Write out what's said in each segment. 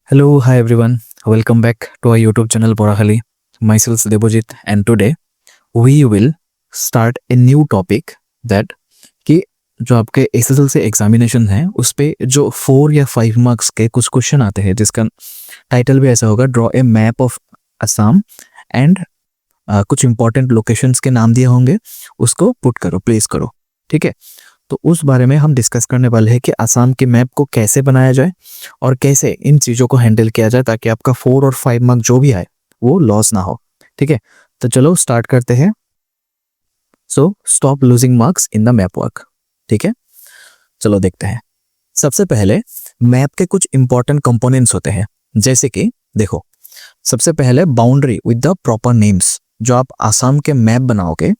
Hello, hi everyone. Welcome back to our YouTube channel Porakhali. Myself Debojit, and today we will start a new topic that कि जो आपके SSL से examination है उस पे जो 4 या 5 मार्क्स के कुछ क्वेश्चन आते हैं जिसका टाइटल भी ऐसा होगा, draw a map of Assam and कुछ इंपॉर्टेंट लोकेशंस के नाम दिए होंगे, उसको पुट करो, प्लेस करो। ठीक है, तो उस बारे में हम डिस्कस करने वाले हैं कि असम के मैप को कैसे बनाया जाए और कैसे इन चीज़ों को हैंडल किया जाए ताकि आपका 4 और 5 मार्क जो भी आए वो लॉस ना हो। ठीक है, तो चलो स्टार्ट करते हैं। So stop losing marks in the map work. ठीक है, चलो देखते हैं। सबसे पहले मैप के कुछ इंपॉर्टेंट कंपोनेंट्स होते हैं, जैसे कि देखो, सबसे पहले boundary with the proper names. जो आप आसाम के मैप बनाओगे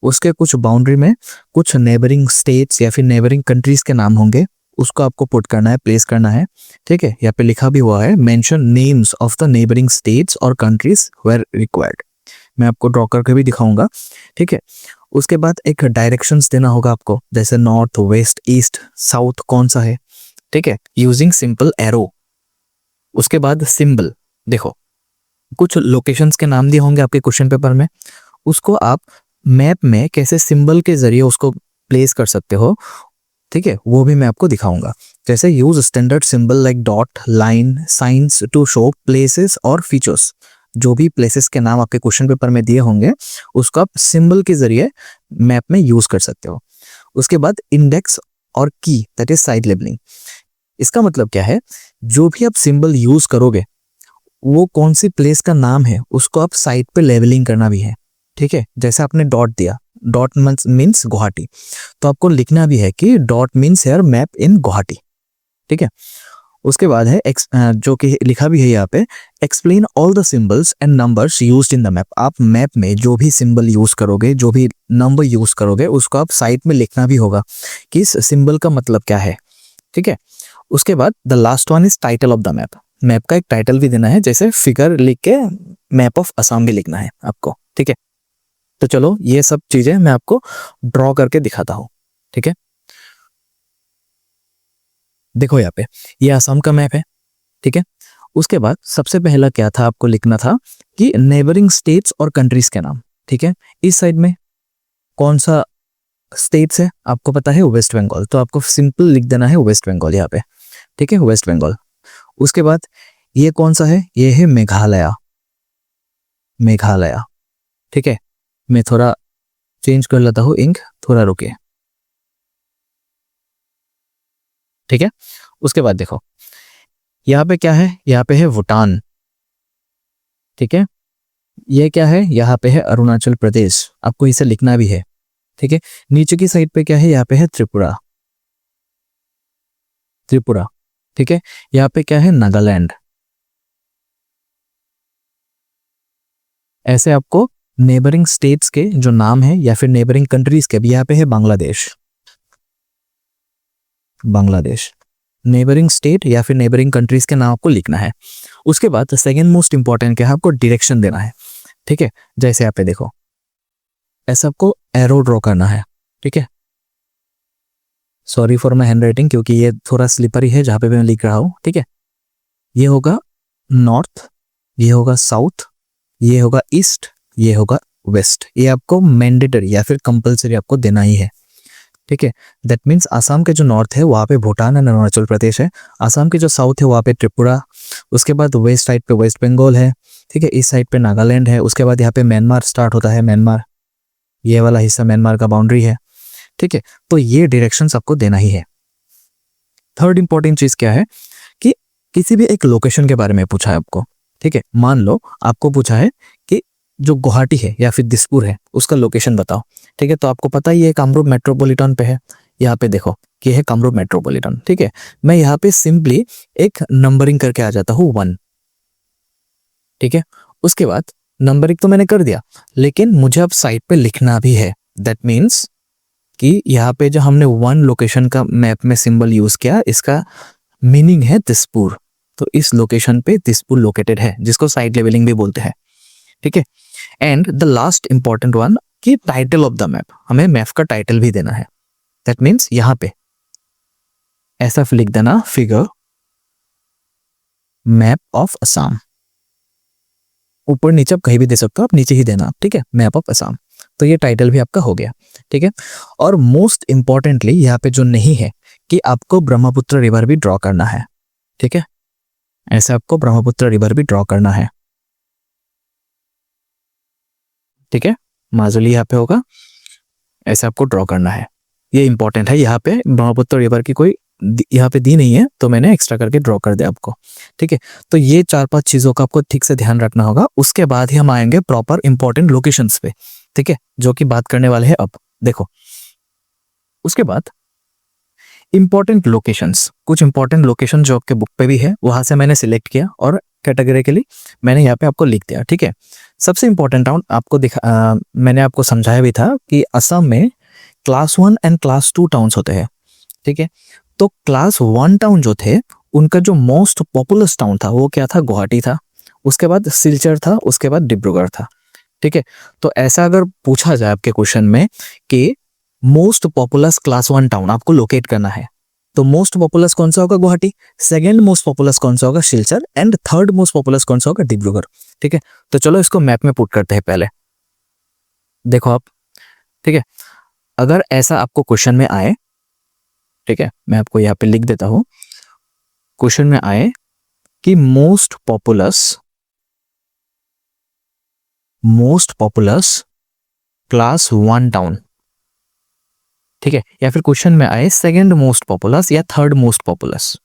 उसके कुछ बाउंड्री में कुछ नेबरिंग स्टेट्स या फिर नेबरिंग कंट्रीज के नाम होंगे, उसको आपको पुट करना है, प्लेस करना है। ठीक है, यहाँ पे लिखा भी हुआ है, mention names of the neighbouring states और कंट्रीज वेयर रिक्वायर्ड। मैं आपको ड्रॉ करके भी दिखाऊंगा। ठीक है, उसके बाद एक डायरेक्शंस देना होगा आपको, जैसे नॉर्थ, वेस्ट, ईस्ट, साउथ कौन सा है। ठीक है, यूजिंग सिंपल एरो। उसके बाद सिंबल, देखो कुछ लोकेशंस के नाम दिए होंगे आपके क्वेश्चन पेपर में, उसको आप मैप में कैसे सिंबल के जरिए उसको प्लेस कर सकते हो। ठीक है, वो भी मैं आपको दिखाऊंगा। जैसे use standard symbol like dot, line, signs to show places और फीचर्स। जो भी प्लेसेस के नाम आपके क्वेश्चन पेपर में दिए होंगे उसको आप सिंबल के जरिए मैप में यूज कर सकते हो। उसके बाद इंडेक्स और की, दैट इज साइड लेबलिंग। इसका मतलब क्या है, जो भी आप सिंबल यूज करोगे वो कौन सी प्लेस का नाम है उसको आप साइड पे लेवलिंग करना भी है। ठीक है, जैसे आपने डॉट दिया, डॉट मीन्स गुवाहाटी, तो आपको लिखना भी है कि डॉट मीन्स हेयर मैप इन गुवाहाटी। ठीक है, उसके बाद है जो कि लिखा भी है यहाँ पे, explain all the symbols and numbers used in the map. आप मैप में जो भी सिंबल यूज करोगे, जो भी नंबर यूज करोगे, उसको आप साइड में लिखना भी होगा कि इस सिंबल का मतलब क्या है। ठीक है, उसके बाद the last one is title of the map. Map का एक टाइटल भी देना है, जैसे फिगर लिख के मैप ऑफ असम भी लिखना है आपको। ठीक है, तो चलो ये सब चीजें मैं आपको ड्रॉ करके दिखाता हूं। ठीक है, देखो यहाँ पे ये असम का मैप है। ठीक है, उसके बाद सबसे पहला क्या था, आपको लिखना था कि नेबरिंग स्टेट्स और कंट्रीज के नाम। ठीक है, इस साइड में कौन सा स्टेट्स है आपको पता है, वेस्ट बंगाल, तो आपको सिंपल लिख देना है वेस्ट बंगाल यहाँ पे। ठीक है, वेस्ट बंगाल। उसके बाद ये कौन सा है, ये है मेघालय। मेघालय। ठीक है, मैं थोड़ा चेंज कर लेता हूँ इंक, थोड़ा रुके। ठीक है, उसके बाद देखो यहाँ पे क्या है, यहाँ पे है भूटान। ठीक है, ये क्या है, यहाँ पे है अरुणाचल प्रदेश, आपको इसे लिखना भी है। ठीक है, नीचे की साइड पे क्या है, यहाँ पे है त्रिपुरा। त्रिपुरा। ठीक है, यहाँ पे क्या है, नागालैंड। ऐसे आपको नेबरिंग स्टेट्स के जो नाम है या फिर नेबरिंग कंट्रीज के भी, यहाँ पे है बांग्लादेश। बांग्लादेश नेबरिंग स्टेट या फिर नेबरिंग कंट्रीज के नाम आपको लिखना है। उसके बाद सेकेंड मोस्ट इंपॉर्टेंट क्या है, आपको डायरेक्शन देना है। ठीक है, जैसे यहाँ पे देखो, ऐसा आपको एरो ड्रॉ करना है। ठीक है, sorry for my hand writing, क्योंकि ये थोड़ा स्लिपरी है जहाँ पे मैं लिख रहा हूँ। ठीक है, ये होगा नॉर्थ, ये होगा साउथ, ये होगा ईस्ट, ये होगा वेस्ट। ये आपको मैंडेटरी या फिर कंपलसरी आपको देना ही है। ठीक है, दैट मीन्स आसाम के जो नॉर्थ है वहाँ पे भूटान एंड अरुणाचल प्रदेश है, आसाम के जो साउथ है वहाँ पे त्रिपुरा, उसके बाद वेस्ट साइड पे वेस्ट बंगाल है। ठीक है, इस साइड पे नागालैंड है, उसके बाद यहाँ पे म्यांमार स्टार्ट होता है, म्यांमार, ये वाला हिस्सा म्यांमार का बाउंड्री है। ठीक है, तो ये डायरेक्शंस आपको देना ही है। थर्ड इंपॉर्टेंट चीज क्या है कि किसी भी एक लोकेशन के बारे में पूछा है आपको। ठीक है, मान लो आपको पूछा है कि जो गुवाहाटी है या फिर दिसपुर है उसका लोकेशन बताओ। ठीक है, तो आपको पता ही है कामरूप मेट्रोपॉलिटन पे है। यहाँ पे देखो कि है कामरूप मेट्रोपॉलिटन। ठीक है, मैं यहाँ पे सिंपली एक नंबरिंग करके आ जाता हूँ 1। ठीक है, उसके बाद नंबरिंग तो मैंने कर दिया, लेकिन मुझे अब साइड पे लिखना भी है। दैट मीन्स कि यहाँ पे जो हमने 1 लोकेशन का मैप में सिंबल यूज किया, इसका मीनिंग है दिसपुर। तो इस लोकेशन पे दिसपुर लोकेटेड है, जिसको साइड लेवलिंग भी बोलते हैं। ठीक है, and the last important one कि टाइटल ऑफ द मैप, हमें मैप का टाइटल भी देना है। दैट मीन्स यहाँ पे ऐसा लिख देना, फिगर मैप ऑफ असम। ऊपर नीचे आप कहीं भी दे सकते हो, आप नीचे ही देना आप, ठीक है, मैप ऑफ असम। तो ये टाइटल भी आपका हो गया, ठीक है। और मोस्ट इंपॉर्टेंटली यहाँ पे जो नहीं है कि आपको ब्रह्मपुत्र रिवर भी ड्रॉ करना है, ठीक है, ऐसे आपको ब्रह्मपुत्र रिवर भी ड्रॉ करना है, ठीक है। माजुली यहाँ पे होगा, ऐसे आपको ड्रॉ करना है, ये इंपॉर्टेंट है। यहाँ पे ब्रह्मपुत्र रिवर की कोई यहाँ पे दी नहीं है, तो मैंने एक्स्ट्रा करके ड्रॉ कर दिया आपको, ठीक है। तो ये 4-5 चीजों का आपको ठीक से ध्यान रखना होगा। उसके बाद ही हम आएंगे प्रॉपर इंपॉर्टेंट लोकेशंस पे, ठीक है, जो कि बात करने वाले हैं अब। देखो, उसके बाद इंपॉर्टेंट लोकेशंस, कुछ इंपॉर्टेंट लोकेशन जो आपके बुक पे भी है, वहां से मैंने सिलेक्ट किया और कैटेगरिकली मैंने यहाँ पे आपको लिख दिया, ठीक है। सबसे इंपॉर्टेंट टाउन आपको मैंने आपको समझाया भी था कि असम में क्लास 1 एंड क्लास 2 टाउन्स होते हैं, ठीक है। तो क्लास 1 टाउन जो थे, उनका जो मोस्ट पॉपुलस टाउन था वो क्या था? गुवाहाटी था। उसके बाद सिलचर था, उसके बाद डिब्रूगढ़ था, ठीक है। तो ऐसा अगर पूछा जाए आपके क्वेश्चन में कि मोस्ट पॉपुलस क्लास 1 टाउन आपको लोकेट करना है, तो मोस्ट पॉपुलस कौन सा होगा? गुवाहाटी। सेकंड मोस्ट पॉपुलस कौन सा होगा? Silchar. And third most populous कौन सा होगा? डिब्रूगढ़, ठीक है। तो चलो इसको मैप में पुट करते हैं पहले। देखो आप, ठीक है, अगर ऐसा आपको क्वेश्चन में आए, ठीक है, मैं आपको यहाँ पे लिख देता हूं, क्वेश्चन में आए कि मोस्ट पॉपुलस क्लास 1 टाउन, ठीक है, या फिर क्वेश्चन में आए सेकंड मोस्ट पॉपुलस या थर्ड मोस्ट पॉपुलस,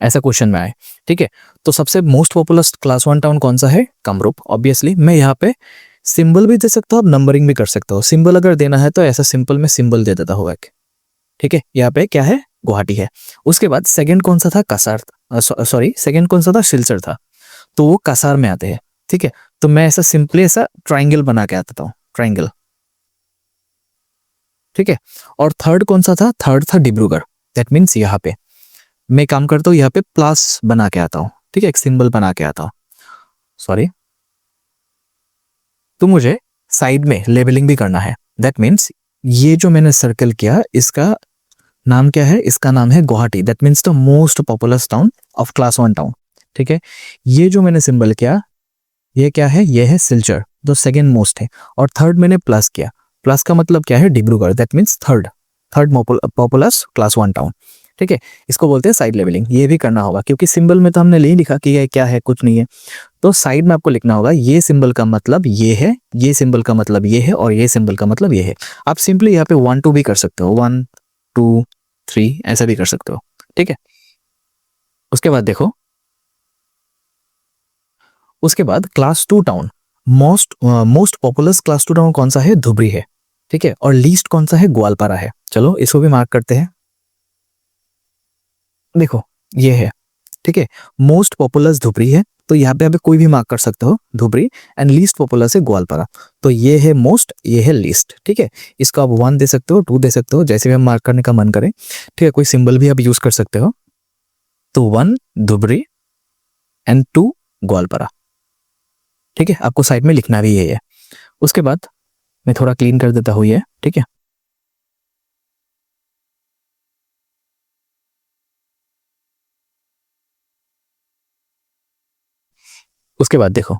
ऐसा क्वेश्चन में आए, ठीक है। तो सबसे मोस्ट पॉपुलस क्लास 1 टाउन कौन सा है? कामरूप, ऑब्वियसली। मैं यहाँ पे सिंबल भी दे सकता हूँ, आप नंबरिंग भी कर सकते हो। सिंबल अगर देना है तो ऐसा सिंपल में सिंबल दे देता हूँ एक, ठीक है। यहाँ पे क्या है? गुवाहाटी है। उसके बाद सेकंड कौन सा था? कसार, सॉरी, सेकंड कौन सा था? सिलचर था। तो वो कसार में आते हैं, ठीक है। तो मैं ऐसा सिंपली ऐसा ट्राइंगल बना के आता हूँ, ट्राइंगल, ठीक है। और थर्ड कौन सा था? थर्ड था डिब्रूगढ़। दैट मीन्स यहाँ पे मैं काम करता हूँ, यहाँ पे प्लस बना के आता हूँ, ठीक है, एक सिंबल बना के आता हूँ, सॉरी। तो मुझे साइड में लेबलिंग भी करना है। दैट मीन्स ये जो मैंने सर्कल किया, इसका नाम क्या है? इसका नाम है Guwahati. That means the most populous town of class 1 town, ठीक है। ये जो मैंने सिंबल किया, ये क्या है? ये है सिलचर, जो सेकेंड मोस्ट है। और थर्ड मैंने प्लस किया, प्लस का मतलब क्या है? Dibrugarh. That means third populace class 1 town, ठीक है। इसको बोलते हैं साइड लेवलिंग। ये भी करना होगा क्योंकि सिंबल में तो हमने नहीं लिखा कि ये क्या है, कुछ नहीं है। तो साइड में आपको लिखना होगा ये सिंबल का मतलब ये है, ये सिंबल का मतलब ये है, और ये सिंबल का मतलब ये है। आप सिंपली यहाँ पे 1 2 भी कर सकते हो, 1 2 3 ऐसा भी कर सकते हो, ठीक है। उसके बाद देखो, उसके बाद class 2 town, most populous class 2 town कौन सा है? धुबरी है, ठीक है। और लीस्ट कौन सा है? ग्वालपारा है। चलो इसको भी मार्क करते हैं। देखो ये है, ठीक है, मोस्ट पॉपुलस धुबरी है, तो यहाँ पे कोई भी मार्क कर सकते हो, धुबरी। एंड लीस्ट पॉपुलस है ग्वालपारा। तो ये है मोस्ट, ये है लीस्ट, ठीक है। इसको आप 1 दे सकते हो, 2 दे सकते हो, जैसे भी हम मार्क करने का मन करे, ठीक है। कोई सिंबल भी आप यूज कर सकते हो। तो 1 धुबरी एंड 2 ग्वालपारा, ठीक है। आपको साइड में लिखना भी यही है। उसके बाद मैं थोड़ा क्लीन कर देता हूँ ये, ठीक है। उसके बाद देखो,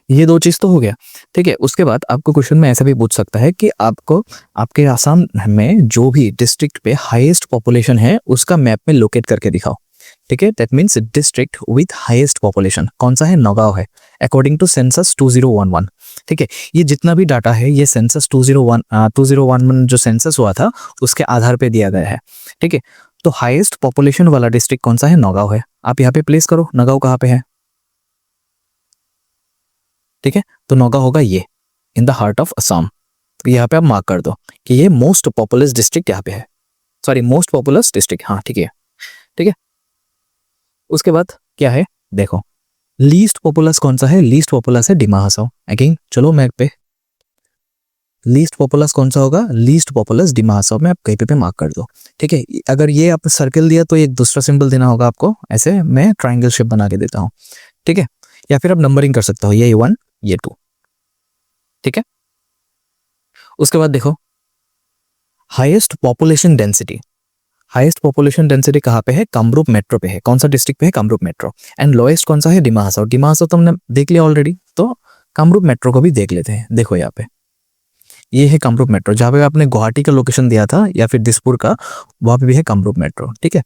ये 2 चीज तो हो गया, ठीक है। उसके बाद आपको क्वेश्चन में ऐसा भी पूछ सकता है कि आपको आपके आसाम में जो भी डिस्ट्रिक्ट पे हाईएस्ट पॉपुलेशन है उसका मैप में लोकेट करके दिखाओ, ठीक है। That means district with highest population कौन सा है? नौगांव है, अकॉर्डिंग टू सेंसस 2011, ठीक है। ये जितना भी डाटा है ये सेंसस 2011 जो सेंसस हुआ था उसके आधार पे दिया गया है, ठीक है। तो हाईएस्ट पॉपुलेशन वाला डिस्ट्रिक्ट कौन सा है? नौगांव है। आप यहाँ पे प्लेस करो, नौगांव कहाँ पे है, ठीक है। तो नौगांव होगा ये, in the heart of Assam. तो यहाँ पे आप मार्क कर दो कि ये मोस्ट पॉपुलस डिस्ट्रिक्ट यहाँ पे है, सॉरी, मोस्ट पॉपुलस डिस्ट्रिक्ट, हाँ ठीक है, ठीक है। उसके बाद क्या है? देखो, लीस्ट पॉपुलस कौन सा है? लीस्ट पॉपुलस है डिमा हसाओ। अगेन चलो मैप पे, लीस्ट पॉपुलस कौन सा होगा? लीस्ट पॉपुलस डिमा हसाओ में आप कहीं पे मार्क कर दो, ठीक है। अगर ये आपने सर्कल दिया तो एक दूसरा सिंबल देना होगा आपको, ऐसे मैं ट्राइंगल शेप बना के देता हूँ, ठीक है। या फिर आप नंबरिंग कर सकते हो, ये 1 ये 2, ठीक है। उसके बाद देखो, highest population density, highest population density कहाँ पे है? कामरूप मेट्रो पे है। कौन सा डिस्ट्रिक्ट पे है? कामरूप मेट्रो। एंड लोएस्ट कौन सा है? डिमा हसाओ। डिमा हसाओ तो हमने देख लिया ऑलरेडी, तो कामरूप मेट्रो को भी देख लेते हैं। देखो यहाँ पे ये है कामरूप मेट्रो, जहाँ पे आपने गुवाहाटी का लोकेशन दिया था या फिर दिसपुर का, वहाँ पे भी है कामरूप मेट्रो। ठीक है,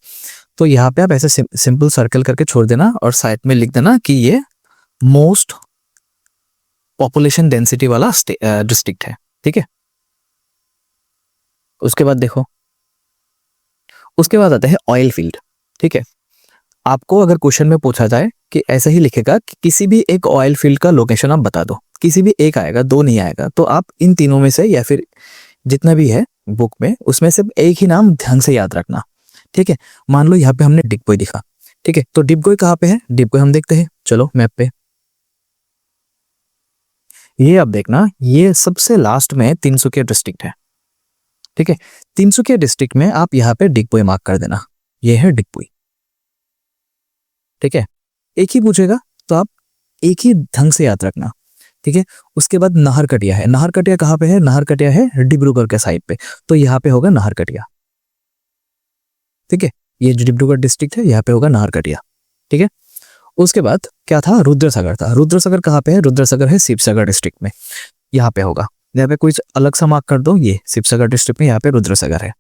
तो यहाँ पे आप ऐसे सिंपल सर्कल करके छोड़ देना और साइड में लिख देना कि ये मोस्ट पॉपुलेशन डेंसिटी वाला डिस्ट्रिक्ट है। ठीक है, उसके बाद देखो, उसके बाद आता है ऑयल फील्ड। ठीक है, आपको अगर क्वेश्चन में पूछा जाए कि ऐसा ही लिखेगा कि किसी भी एक ऑयल फील्ड का लोकेशन आप बता दो, किसी भी एक आएगा, दो नहीं आएगा, तो आप इन तीनों में से या फिर जितना भी है बुक में उसमें से एक ही नाम ध्यान से याद रखना। ठीक है, मान लो यहाँ पे हमने डिगबोई दिखा। ठीक है, तो डिगबोई कहाँ पे है? डिगबोई हम देखते हैं, चलो मैप पे। ये अब देखना, ये सबसे लास्ट में तिनसुकिया डिस्ट्रिक्ट है। ठीक है, तिनसुकिया डिस्ट्रिक्ट में आप यहाँ पे डिगबोई मार्क कर देना, ये है डिगबोई। ठीक है, एक ही पूछेगा तो आप एक ही ढंग से याद रखना। ठीक है, उसके बाद नाहरकटिया है। नाहरकटिया कहाँ पे है? नाहरकटिया है डिब्रूगढ़ के साइड पे, तो यहाँ पे होगा नाहरकटिया। ठीक है, ये जो डिब्रूगढ़ डिस्ट्रिक्ट है यहाँ पे होगा नाहरकटिया। ठीक है, उसके बाद क्या था? रुद्रसागर था। रुद्रसागर कहाँ पे है? रुद्रसागर है शिवसागर डिस्ट्रिक्ट में, यहाँ पे होगा। यहाँ पे कुछ अलग सा मार्क कर दो, ये शिवसागर डिस्ट्रिक्ट में यहाँ पे रुद्रसागर है।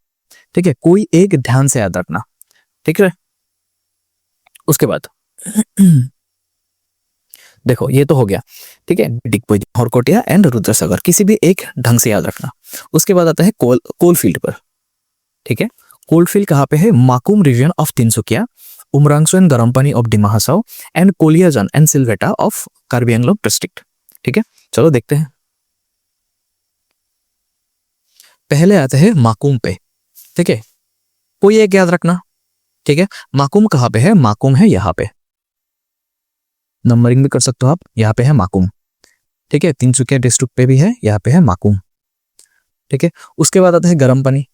ठीक है, कोई एक ध्यान से याद रखना। ठीक है, उसके बाद देखो ये तो हो गया। ठीक है, डिगबोई, नाहरकटिया एंड रुद्रसागर, किसी भी एक ढंग से याद रखना। उसके बाद आता है कोल फील्ड पर। ठीक है, कोल फील्ड कहाँ पे है? Makum region of Tinsukia, Umrangso and Garampani of Dima Hasao and Koliajan and Silveta of Karbi Anglong district. ठीक है, चलो देखते हैं। पहले आते हैं माकुम पे। ठीक है, कोई एक याद रखना। ठीक है, माकुम कहाँ पे है? माकुम है यहाँ पे, नंबरिंग भी कर सकते हो आप, यहाँ पे है माकुम। ठीक है, तिनसुकिया डिस्ट्रिक्ट पे भी है, यहाँ पे है माकुम। ठीक है, उसके बाद आता है गरम पानी।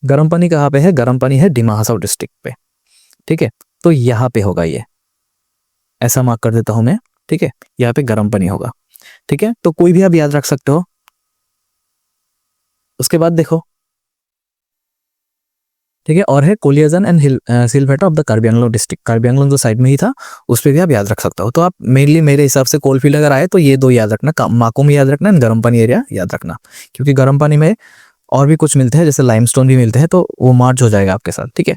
गरम पानी कहाँ पे है? गरम पानी है डिमा हसाओ डिस्ट्रिक्ट पे। ठीक है, तो यहाँ पे होगा, ये ऐसा मार्क कर देता हूं मैं। ठीक है, यहाँ पे गरम पानी होगा। ठीक है, तो कोई भी आप याद रख सकते हो। उसके बाद देखो, ठीक है, और है Koliajan and Silveta of the Karbi Anglong district. Karbi Anglong जो साइड में ही था, उस पर भी आप याद रख सकते हो। तो आप मेनली मेरे हिसाब से कोलफील्ड अगर आए तो ये दो याद रखना, माकुम याद रखना एंड गर्म पानी एरिया याद रखना, क्योंकि गर्म पानी में और भी कुछ मिलते हैं, जैसे लाइमस्टोन भी मिलते हैं, तो वो मार्च हो जाएगा आपके साथ। ठीक है,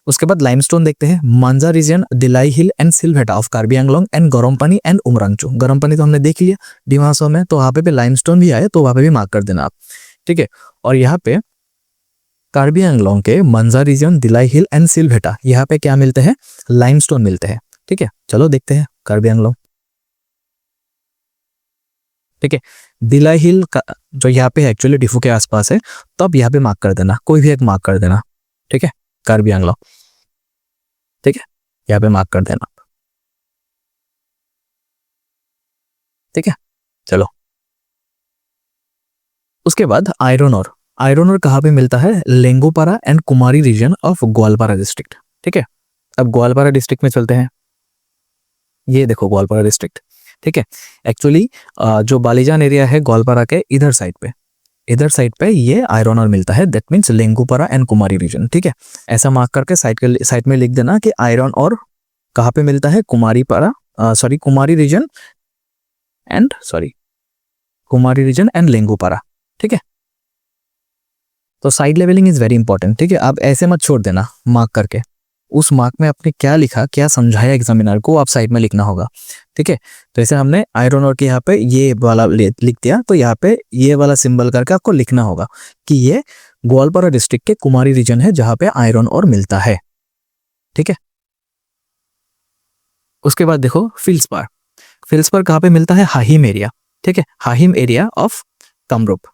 उसके बाद लाइमस्टोन देखते हैं। Manja region, Dilai hill and Silveta of Karbi Anglong and Garampani and उमरांगचू। गरम पानी तो हमने देख लिया डिमा हसाओ में, तो वहां पे लाइमस्टोन भी आए तो वहां पे भी मार्क कर देना आप। ठीक है, और यहाँ पे कार्बी आंगलोंग के मंजा रीजन, दिलाई हिल एंड सिलवेटा, यहाँ पे क्या मिलते हैं? लाइमस्टोन मिलते हैं। ठीक है, चलो देखते हैं कार्बी आंगलोंग। ठीक है, दिलाई हिल का जो यहाँ पे एक्चुअली डिफू के आसपास है, तो अब यहाँ पे मार्क कर देना, कोई भी एक मार्क कर देना। ठीक है, कार्बी आंगलोंग। ठीक है, यहाँ पे मार्क कर देना। ठीक है, चलो उसके बाद आयरन और। आयरन और कहाँ पे मिलता है? Lengopara and Kumari region of Goalpara district. ठीक है, अब ग्वालपारा डिस्ट्रिक्ट में चलते हैं। ये देखो ग्वालपारा डिस्ट्रिक्ट। ठीक है, एक्चुअली जो बालीजान एरिया है ग्वालपारा के इधर साइड पे ये आयरन और मिलता है, that means Lengopara and Kumari region. ठीक है, ऐसा मार्क करके साइड में लिख देना कि आयरन और कहाँ पे मिलता है? कुमारी रीजन एंड लेंगोपारा। ठीक है, तो side levelling is very important. ठीक है, आप ऐसे मत छोड़ देना मार्क करके, उस मार्क में आपने क्या लिखा, क्या समझाया एग्जामिनर को, आप साइड में लिखना होगा। ठीक है, तो ऐसे हमने आयरन और के यहाँ पे ये वाला लिख दिया, तो यहाँ पे ये वाला सिंबल करके आपको लिखना होगा कि ये ग्वालपारा डिस्ट्रिक्ट के कुमारी रीजन है जहाँ पे आयरन और मिलता है। ठीक है, उसके बाद देखो फिल्सपार। फिल्सपार कहाँ पे मिलता है? हाहिम एरिया। ठीक है, हाहिम एरिया ऑफ कामरूप,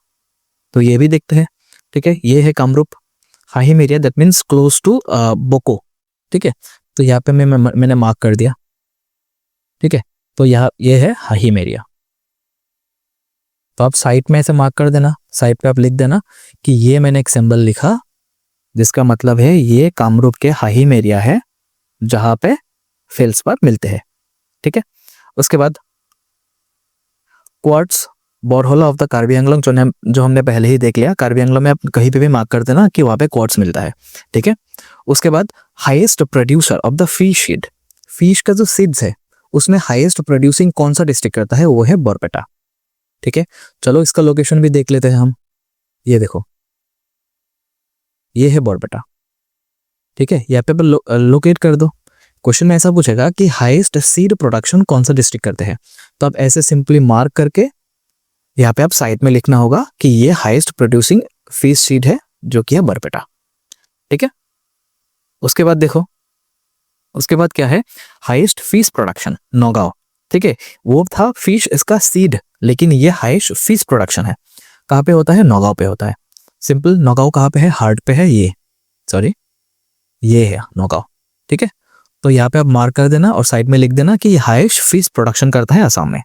तो ये भी देखते हैं। ठीक है, ये है Kamrup Hahim area, that means close to Boko. ठीक है, तो यहाँ पे मैंने मार्क कर दिया। ठीक है, तो यहाँ ये है हाहिम एरिया, तो आप साइड में ऐसे मार्क कर देना, साइड पे आप लिख देना कि ये मैंने एक सिंबल लिखा, जिसका मतलब है ये कामरूप के हाहिम एरिया है जहाँ पे फेल्सपार मिलते हैं। ठीक है, उसके बाद quartz Borhola of the Karbi Anglong जो हमने पहले ही देख लिया। कार्बी आंगलोंग में आप कहीं पे भी मार्क कर देना कि वहाँ पे क्वार्ट्स मिलता है, ठीक है। उसके बाद highest producer of the fish seed, fish का जो सीड्स है उसमें हाईएस्ट प्रोड्यूसिंग कौन सा डिस्ट्रिक्ट करता है, वो है बरपेटा, ठीक है। चलो इसका लोकेशन भी देख लेते हैं हम। ये देखो, ये है बरपेटा, ठीक है। यहाँ पे लोकेट कर दो। क्वेश्चन में ऐसा पूछेगा कि हाईएस्ट सीड प्रोडक्शन कौन सा डिस्ट्रिक्ट करते हैं, तो आप ऐसे सिंपली मार्क करके यहाँ पे आप साइड में लिखना होगा कि ये हाईएस्ट प्रोड्यूसिंग फिश सीड है जो कि है बरपेटा, ठीक है। उसके बाद देखो, उसके बाद क्या है, हाईएस्ट फिश प्रोडक्शन नौगांव, ठीक है। वो था फिश इसका सीड, लेकिन ये हाईएस्ट फिश प्रोडक्शन है, कहाँ पे होता है, नौगांव पे होता है। सिंपल, नौगांव कहाँ पे है, हार्ट पे है, ये सॉरी ये है नौगांव, ठीक है। तो यहाँ पे आप मार्क कर देना और साइड में लिख देना कि हाईएस्ट फिश प्रोडक्शन करता है असम में,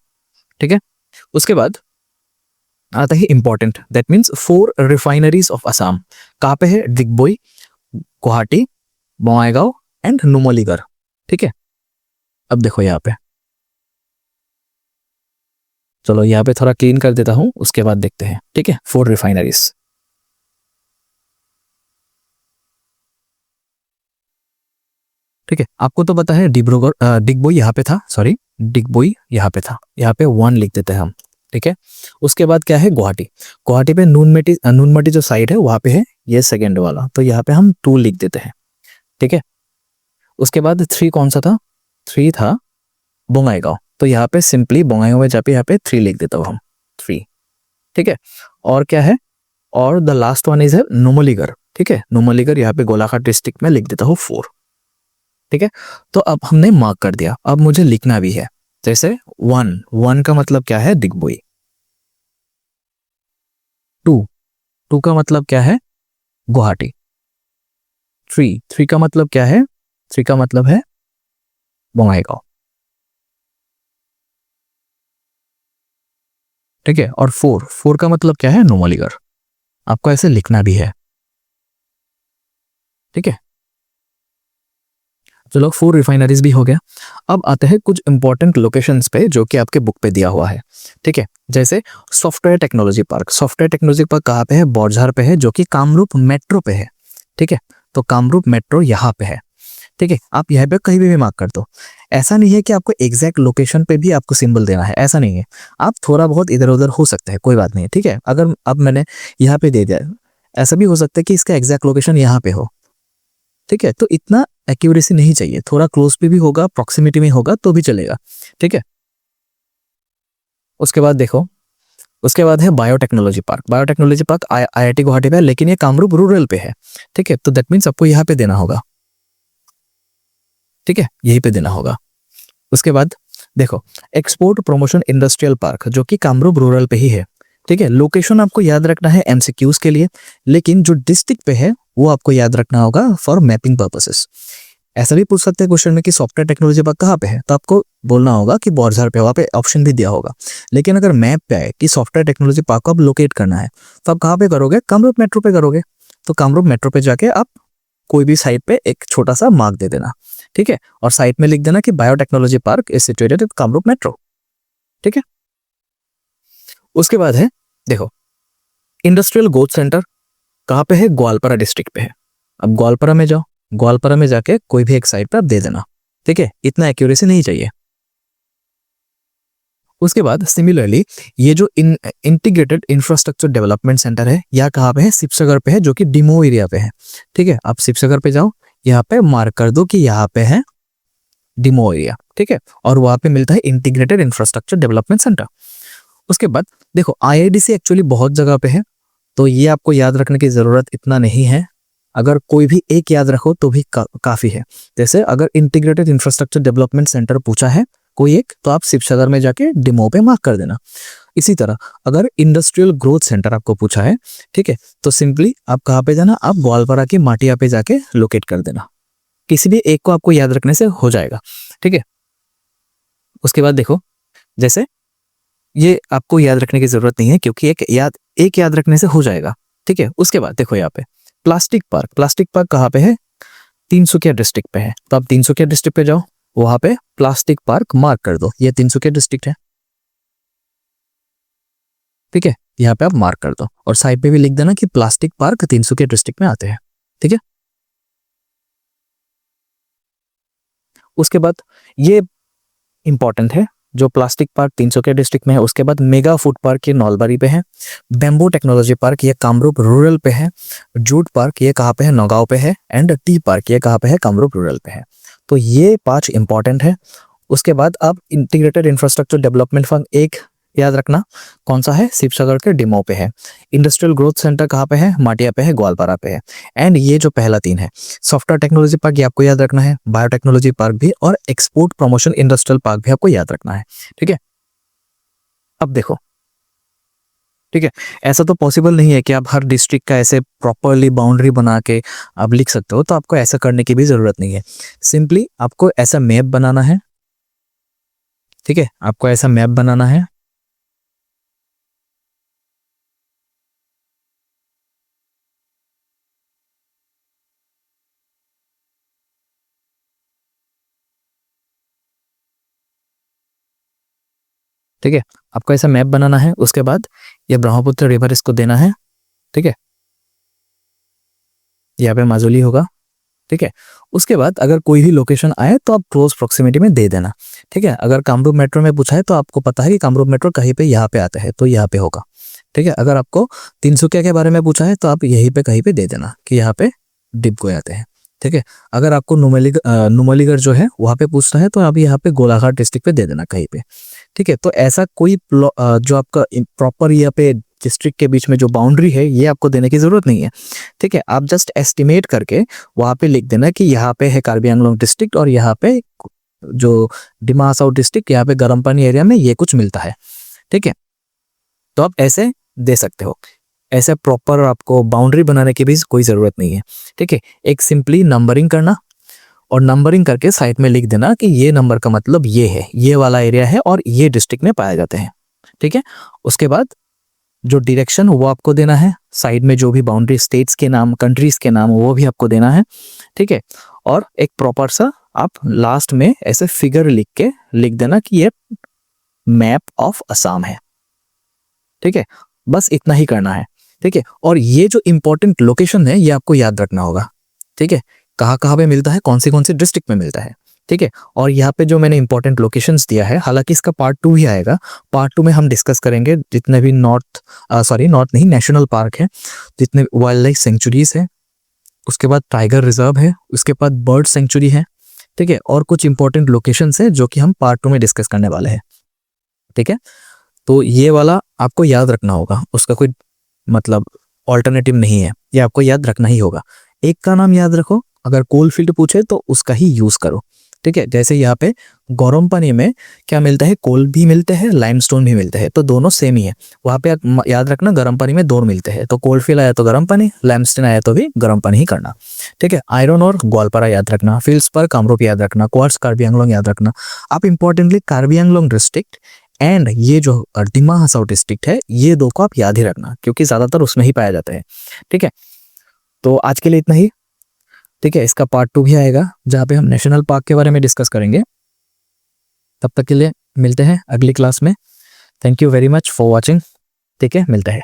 ठीक है। उसके बाद आता है important, that means 4 refineries of Assam, कहाँ पे है, दिग्बोई, गुवाहाटी, बोंगाईगांव एंड नुमलीगढ़, ठीक है। अब देखो यहाँ पे, चलो यहाँ पे थोड़ा क्लीन कर देता हूं, उसके बाद देखते हैं, ठीक है। 4 रिफाइनरीज, ठीक है। आपको तो पता है डिब्रूगढ़, डिगबोई यहाँ पे था, सॉरी डिगबोई यहाँ पे था, यहाँ पे 1 लिख देते हैं हम, ठीक है। उसके बाद क्या है, गुवाहाटी, गुवाहाटी पे नूनमटी जो साइड है वहां पे है, ये सेकेंड वाला, तो यहाँ पे हम 2 लिख देते हैं, ठीक है। उसके बाद 3 कौन सा था, 3 था बोंगाईगांव, तो यहाँ पे सिंपली बोंगाईगांव में जाके यहाँ पे 3 लिख देता हूँ हम, 3, ठीक है। और क्या है, और द लास्ट वन इज है नुमलीगढ़, ठीक है। नुमलीगढ़ यहाँ पे गोलाघाट डिस्ट्रिक्ट में लिख देता हूँ 4, ठीक है। तो अब हमने मार्क कर दिया, अब मुझे लिखना भी है। जैसे 1 का मतलब क्या है, दिग्बोई। 2 का मतलब क्या है, गुवाहाटी। 3 का मतलब क्या है, 3 का मतलब है बोंगाईगांव, ठीक है। और 4 का मतलब क्या है, नुमलीगढ़। आपको ऐसे लिखना भी है, ठीक है। चलो 4 रिफाइनरीज भी हो गया। अब आते हैं कुछ इंपॉर्टेंट लोकेशंस पे जो कि आपके बुक पे दिया हुआ है, ठीक है। जैसे software technology park, software technology park कहाँ पे है, बौरझार पे है, जो कि कामरूप मेट्रो पे है, ठीक है। तो कामरूप मेट्रो यहाँ पे है, ठीक है। आप यहाँ पे कहीं भी मार्क कर दो। ऐसा नहीं है कि आपको एग्जैक्ट लोकेशन पे भी आपको सिंबल देना है, ऐसा नहीं है। आप थोड़ा बहुत इधर उधर हो सकता है, कोई बात नहीं है, ठीक है। अगर अब मैंने यहाँ पे दे दिया, ऐसा भी हो सकता है कि इसका एग्जैक्ट लोकेशन यहाँ पे हो, ठीक है। तो इतना एक्यूरेसी नहीं चाहिए, थोड़ा क्लोज पे भी होगा, प्रॉक्सिमिटी में होगा तो भी चलेगा, ठीक है। उसके बाद देखो, उसके बाद है biotechnology park. Biotechnology park IIT Guwahati पे है, लेकिन ये कामरूप रूरल पे है, ठीक है। तो दैट मीन्स आपको यहाँ पे देना होगा, ठीक है, यहीं पे देना होगा। उसके बाद देखो, एक्सपोर्ट प्रमोशन इंडस्ट्रियल पार्क, जो कि कामरूप रूरल पे ही है, ठीक है। लोकेशन आपको याद रखना है एमसीक्यूज के लिए, लेकिन जो डिस्ट्रिक्ट पे है वो आपको याद रखना होगा फॉर मैपिंग पर्पसेस। ऐसा भी पूछ सकते हैं क्वेश्चन में कि सॉफ्टवेयर टेक्नोलॉजी पार्क कहाँ पे है, तो आपको बोलना होगा कि बौरझार पे, वहाँ पे ऑप्शन भी दिया होगा। लेकिन अगर मैप पे आए कि सॉफ्टवेयर टेक्नोलॉजी पार्क को आप लोकेट करना है, तो आप कहाँ पे करोगे, कामरूप मेट्रो पे करोगे। तो कामरूप मेट्रो पे जाके आप कोई भी साइड पे एक छोटा सा मार्क दे देना, ठीक है। और साइड में लिख देना कि biotechnology park is situated at Kamrup metro, ठीक है। उसके बाद है देखो, इंडस्ट्रियल ग्रोथ सेंटर कहाँ पे है, ग्वालपारा डिस्ट्रिक्ट पे है। अब ग्वालपारा में जाओ, ग्वालपारा में जाके कोई भी एक साइड पे आप दे देना, ठीक है। इतना एक्यूरेसी नहीं चाहिए। उसके बाद सिमिलरली ये जो इंटीग्रेटेड इंफ्रास्ट्रक्चर डेवलपमेंट सेंटर है, यह कहाँ पे है, शिवसागर पे है, जो कि डिमो एरिया पे है, ठीक है। आप शिवसागर पे जाओ, यहाँ पे मार्क कर दो कि यहाँ पे है डिमो एरिया, ठीक है। और वहां पे मिलता है इंटीग्रेटेड इंफ्रास्ट्रक्चर डेवलपमेंट सेंटर। उसके बाद देखो, आईआईडीसी एक्चुअली बहुत जगह पे है, तो ये आपको याद रखने की जरूरत इतना नहीं है। अगर कोई भी एक याद रखो तो भी काफी है। जैसे अगर इंटीग्रेटेड इंफ्रास्ट्रक्चर डेवलपमेंट सेंटर पूछा है कोई एक, तो आप शिवसागर में जाके डिमो पे मार्क कर देना। इसी तरह अगर इंडस्ट्रियल ग्रोथ सेंटर आपको पूछा है, ठीक है, तो सिंपली आप कहाँ पे जाना, आप ग्वालपारा की माटिया पे जाके लोकेट कर देना। किसी भी एक को आपको याद रखने से हो जाएगा, ठीक है। उसके बाद देखो, जैसे ये आपको याद रखने की जरूरत नहीं है, क्योंकि एक याद रखने से हो जाएगा, ठीक है। उसके बाद देखो यहाँ पे प्लास्टिक पार्क, प्लास्टिक पार्क कहाँ पे है, तिनसुकिया डिस्ट्रिक्ट पे है। तो आप तिनसुकिया डिस्ट्रिक्ट पे जाओ, वहां पे प्लास्टिक पार्क मार्क कर दो, ये तिनसुकिया डिस्ट्रिक्ट है। ठीक है, यहाँ पे आप मार्क कर दो और साइड पे भी लिख देना कि प्लास्टिक पार्क तिनसुकिया डिस्ट्रिक्ट में आते हैं। ठीक है, उसके बाद ये इंपॉर्टेंट है, जो प्लास्टिक पार्क तिनसुकिया डिस्ट्रिक्ट में है। उसके बाद मेगा फूड पार्क ये नौलबारी पे है, बैम्बू टेक्नोलॉजी पार्क ये कामरूप रूरल पे है, जूट पार्क ये कहाँ पे है, नौगांव पे है, एंड टी पार्क ये कहाँ पे है, कामरूप रूरल पे है। तो ये 5 इंपॉर्टेंट है। उसके बाद आप इंटीग्रेटेड इंफ्रास्ट्रक्चर डेवलपमेंट फंड एक याद रखना, कौन सा है, शिवसागर के डिमो पे है। इंडस्ट्रियल ग्रोथ सेंटर कहाँ पे है, माटिया पे है, ग्वालपारा पे है। एंड ये जो पहला 3 है, सॉफ्टवेयर टेक्नोलॉजी पार्क ये आपको याद रखना है, बायोटेक्नोलॉजी पार्क भी, और एक्सपोर्ट प्रमोशन इंडस्ट्रियल पार्क भी आपको याद रखना है। ठीक है, अब देखो, ठीक है, ऐसा तो पॉसिबल नहीं है कि आप हर डिस्ट्रिक्ट का ऐसे प्रॉपरली बाउंड्री बना के आप लिख सकते हो, तो आपको ऐसा करने की भी जरूरत नहीं है। सिंपली आपको ऐसा मैप बनाना है। ठीक है, आपको ऐसा मैप बनाना है। ठीक है, आपको ऐसा मैप बनाना है। उसके बाद ये ब्रह्मपुत्र रिवर इसको देना है। ठीक है, यहाँ पे माजुली होगा। ठीक है, उसके बाद अगर कोई भी लोकेशन आए तो आप क्लोज प्रोक्सिमिटी में दे देना। ठीक है, अगर कामरूप मेट्रो में पूछा है तो आपको पता है कि कामरूप मेट्रो कहीं पे यहाँ पे आता है, तो यहाँ पे होगा। ठीक है, अगर आपको तिनसुकिया के बारे में पूछा है तो आप यहीं पे कहीं पे दे देना कि यहाँ पे डिपको आते हैं। ठीक है, अगर आपको नुमलीगढ़ जो है वहाँ पे पूछना है तो आप यहाँ पे गोलाघाट डिस्ट्रिक्ट पे दे देना कहीं पे। ठीक है, तो ऐसा कोई जो आपका प्रॉपर यहाँ पे डिस्ट्रिक्ट के बीच में जो बाउंड्री है ये आपको देने की जरूरत नहीं है। ठीक है, आप जस्ट एस्टिमेट करके वहां पे लिख देना कि यहाँ पे है कार्बी आंगलोंग डिस्ट्रिक्ट और यहाँ पे जो डिमा हसाओ डिस्ट्रिक्ट, यहाँ पे गर्म पानी एरिया में ये कुछ मिलता है। ठीक है, तो आप ऐसे दे सकते हो। ऐसे प्रॉपर आपको बाउंड्री बनाने की भी कोई जरूरत नहीं है। ठीक है, एक सिंपली नंबरिंग करना और नंबरिंग करके साइड में लिख देना कि ये नंबर का मतलब ये है, ये वाला एरिया है और ये डिस्ट्रिक्ट में पाए जाते हैं। ठीक है, उसके बाद जो डायरेक्शन वो आपको देना है, साइड में जो भी बाउंड्री स्टेट्स के नाम, कंट्रीज के नाम वो भी आपको देना है। ठीक है, और एक प्रॉपर सा आप लास्ट में ऐसे फिगर लिख के लिख देना कि ये मैप ऑफ असम है। ठीक है, बस इतना ही करना है। ठीक है, और ये जो इंपॉर्टेंट लोकेशन है ये आपको याद रखना होगा। ठीक है, कहाँ कहाँ पे मिलता है, कौन सी डिस्ट्रिक्ट में मिलता है। ठीक है, और यहाँ पे जो मैंने इंपॉर्टेंट लोकेशंस दिया है, हालांकि इसका पार्ट 2 भी आएगा। पार्ट 2 में हम डिस्कस करेंगे जितने भी नॉर्थ नहीं, नेशनल पार्क है, जितने वाइल्ड लाइफ सेंचुरीज है, उसके बाद टाइगर रिजर्व है, उसके बाद बर्ड सेंचुरी है। ठीक है, और कुछ इंपॉर्टेंट लोकेशंस है जो कि हम पार्ट 2 में डिस्कस करने वाले हैं। ठीक है, तो ये वाला आपको याद रखना होगा, उसका कोई मतलब ऑल्टरनेटिव नहीं है, ये आपको याद रखना ही होगा। एक का नाम याद रखो, अगर कोल फील्ड पूछे तो उसका ही यूज करो। ठीक है, जैसे यहाँ पे गरम पानी में क्या मिलता है, कोल भी मिलते हैं, लाइमस्टोन भी मिलते हैं, तो दोनों सेम ही है। वहां पे याद रखना गर्म पानी में दोनों मिलते हैं, तो कोल फील्ड आया तो गर्म पानी, लाइमस्टोन आया तो भी गर्म पानी ही करना। ठीक है, आयरन और ग्वालपारा याद रखना, फील्ड्स पर कामरूप याद रखना, क्वार्ट्स कार्बी आंगलोंग याद रखना। आप importantly Karbi Anglong district and ये जो डिमा हसाओ डिस्ट्रिक्ट है, ये दो को आप याद ही रखना क्योंकि ज्यादातर उसमें ही पाया जाता है। ठीक है, तो आज के लिए इतना ही। ठीक है, इसका पार्ट 2 भी आएगा जहाँ पे हम नेशनल पार्क के बारे में डिस्कस करेंगे। तब तक के लिए मिलते हैं अगली क्लास में। Thank you very much for watching. ठीक है, मिलते हैं।